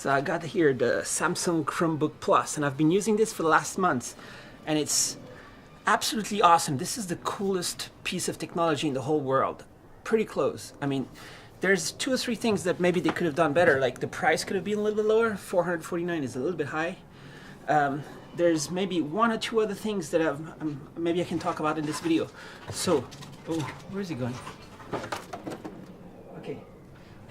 So I got here the Samsung Chromebook Plus, and I've been using this for the last month, and it's absolutely awesome. This is the coolest piece of technology in the whole world. Pretty close. I mean, there's 2 or 3 things that maybe they could have done better, like the price could have been a little bit lower. $449 is a little bit high. There's maybe 1 or 2 other things that maybe I can talk about in this video. So, oh, where is he going? Okay,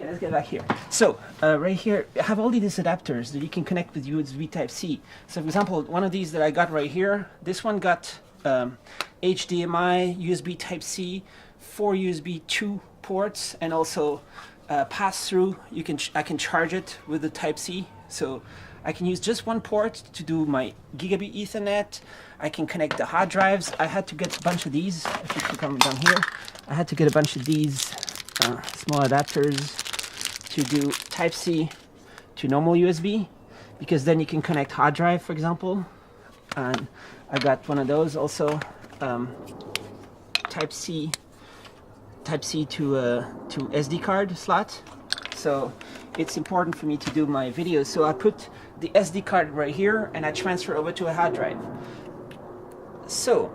let's get back here. So, right here, I have all these adapters that you can connect with USB Type-C. So, for example, one of these that I got right here, this one got HDMI, USB Type-C, 4 USB 2 ports, and also pass-through. I can charge it with the Type-C. So, I can use just one port to do my gigabit Ethernet. I can connect the hard drives. I had to get a bunch of these. If you come down here, I had to get a bunch of these small adapters to do Type-C to normal USB, because then you can connect hard drive, for example. And I got one of those also, Type-C to SD card slot. So it's important for me to do my videos. So I put the SD card right here and I transfer over to a hard drive. So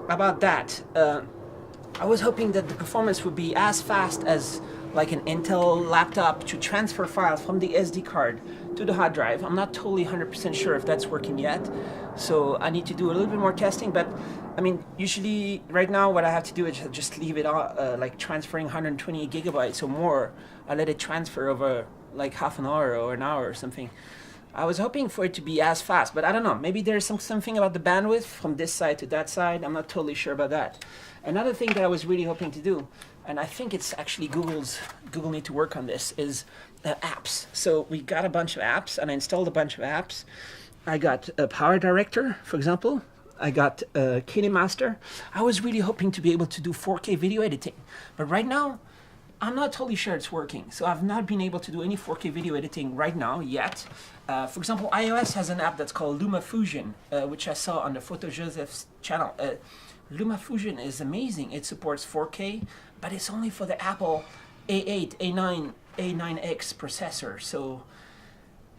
about that, I was hoping that the performance would be as fast as like an Intel laptop to transfer files from the SD card to the hard drive. I'm not totally 100% sure if that's working yet, so I need to do a little bit more testing. But I mean, usually right now what I have to do is just leave it like transferring 120 gigabytes or more. I let it transfer over like half an hour or an hour or something. I was hoping for it to be as fast, but I don't know. Maybe there's something about the bandwidth from this side to that side. I'm not totally sure about that. Another thing that I was really hoping to do, and I think it's actually Google need to work on this, is apps. So we got a bunch of apps, and I installed a bunch of apps. I got a Power Director, for example. I got KineMaster. I was really hoping to be able to do 4K video editing, but right now, I'm not totally sure it's working. So I've not been able to do any 4K video editing right now yet. For example, iOS has an app that's called LumaFusion, which I saw on the Photo Joseph's channel. LumaFusion is amazing. It supports 4K, but it's only for the Apple A8, A9, A9X processor. So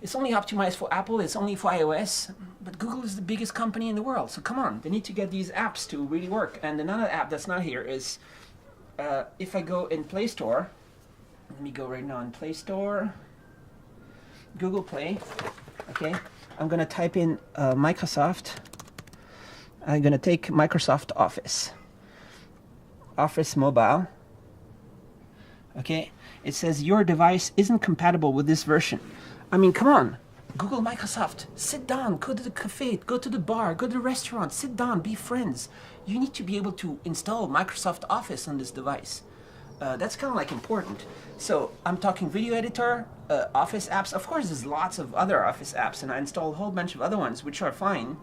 it's only optimized for Apple, it's only for iOS, but Google is the biggest company in the world. So come on, they need to get these apps to really work. And another app that's not here is, if I go in Play Store, let me go right now in Play Store, Google Play, okay, I'm gonna type in Microsoft. I'm gonna take Microsoft Office Mobile, okay, it says your device isn't compatible with this version. I mean, come on, Google, Microsoft, sit down, go to the cafe, go to the bar, go to the restaurant, sit down, be friends. You need to be able to install Microsoft Office on this device. That's kind of like important. So I'm talking video editor, Office apps. Of course, there's lots of other Office apps, and I installed a whole bunch of other ones, which are fine.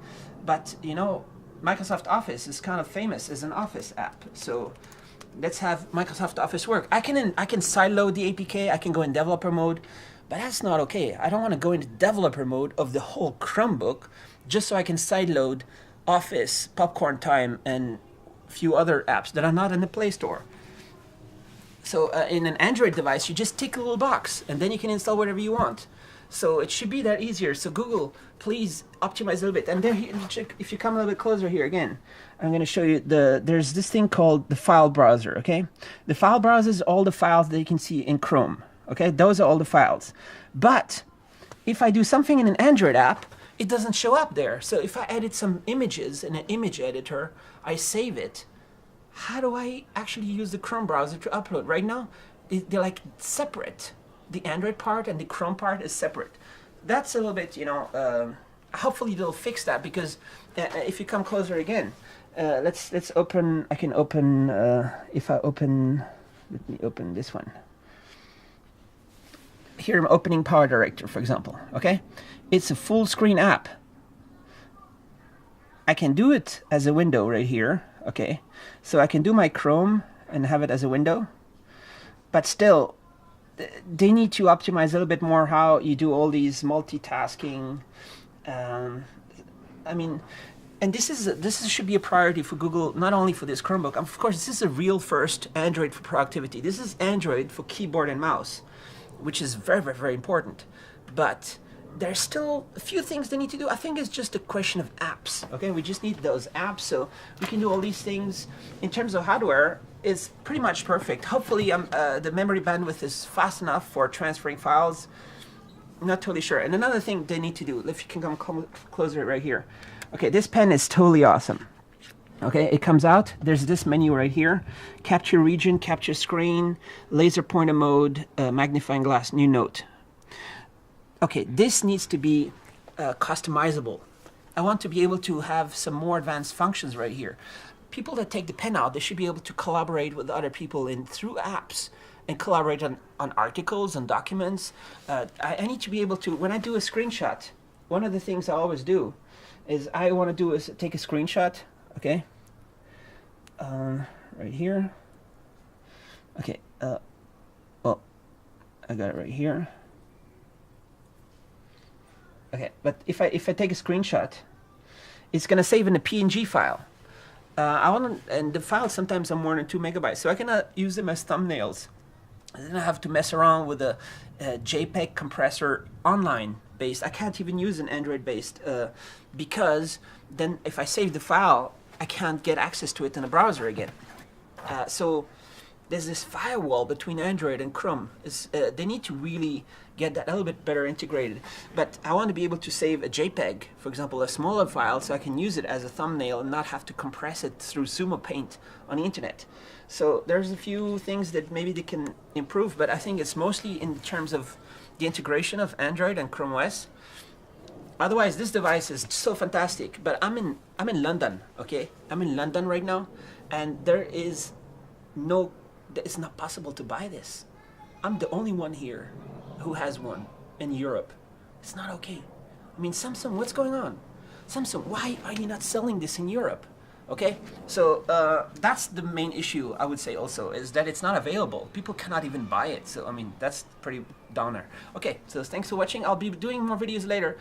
But, you know, Microsoft Office is kind of famous as an Office app. So let's have Microsoft Office work. I can sideload the APK, I can go in developer mode, but that's not okay. I don't want to go into developer mode of the whole Chromebook just so I can sideload Office, Popcorn Time, and a few other apps that are not in the Play Store. So in an Android device, you just tick a little box, and then you can install whatever you want. So it should be that easier. So Google, please optimize a little bit. And there, if you come a little bit closer here again, I'm going to show you there's this thing called the file browser, okay? The file browser is all the files that you can see in Chrome, okay? Those are all the files. But if I do something in an Android app, it doesn't show up there. So if I edit some images in an image editor, I save it. How do I actually use the Chrome browser to upload? Right now, they're like separate. The Android part and the Chrome part is separate. That's a little bit, you know, hopefully they'll fix that, because if you come closer again, let's open, I can open, if I open, let me open this one. Here I'm opening Power Director, for example, okay? It's a full screen app. I can do it as a window right here, okay? So I can do my Chrome and have it as a window, but still, they need to optimize a little bit more how you do all these multitasking. I mean, and this should be a priority for Google, not only for this Chromebook. Of course, this is a real first Android for productivity. This is Android for keyboard and mouse, which is very, very, very important. but there's still a few things they need to do. I think it's just a question of apps. Okay, we just need those apps so we can do all these things. In terms of hardware, it's pretty much perfect. Hopefully, the memory bandwidth is fast enough for transferring files. I'm not totally sure. And another thing they need to do, if you can come closer right here. Okay, this pen is totally awesome. Okay, it comes out. There's this menu right here: capture region, capture screen, laser pointer mode, magnifying glass, new note. Okay, this needs to be customizable. I want to be able to have some more advanced functions right here. People that take the pen out, they should be able to collaborate with other people through apps and collaborate on articles and documents. I need to be able to, when I do a screenshot, one of the things I always do is I want to do is take a screenshot, okay? Right here. Okay, well, I got it right here. Okay, but if I take a screenshot, it's gonna save in a PNG file. And the files sometimes are more than 2 megabytes, so I cannot use them as thumbnails. And then I have to mess around with a JPEG compressor online based. I can't even use an Android based because then if I save the file, I can't get access to it in the browser again. So there's this firewall between Android and Chrome. They need to really get that a little bit better integrated. But I want to be able to save a JPEG, for example, a smaller file, so I can use it as a thumbnail and not have to compress it through Zoom or Paint on the internet. So there's a few things that maybe they can improve, but I think it's mostly in terms of the integration of Android and Chrome OS. Otherwise, this device is so fantastic. But I'm in London, okay? I'm in London right now, and it's not possible to buy this. I'm the only one here who has one in Europe. It's not okay. I mean, Samsung, what's going on? Samsung, why are you not selling this in Europe? Okay, so that's the main issue, I would say also, is that it's not available. People cannot even buy it. So, I mean, that's pretty downer. Okay, so thanks for watching. I'll be doing more videos later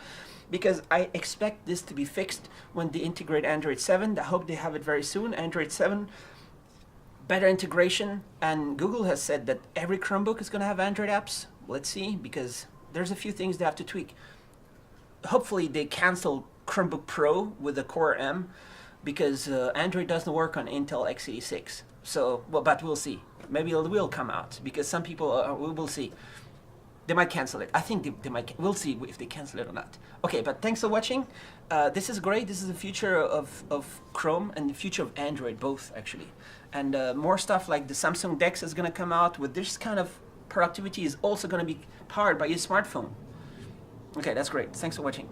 because I expect this to be fixed when they integrate Android 7. I hope they have it very soon. Android 7, better integration. And Google has said that every Chromebook is going to have Android apps. Let's see, because there's a few things they have to tweak. Hopefully they cancel Chromebook Pro with the Core M, because Android doesn't work on Intel x86. So, well, but we'll see. Maybe it will come out, because some people, we will see. They might cancel it. I think they might. We'll see if they cancel it or not. Okay, but thanks for watching. This is great. This is the future of Chrome and the future of Android, both actually. And more stuff like the Samsung DeX is going to come out with this kind of productivity is also going to be powered by your smartphone. Okay, that's great. Thanks for watching.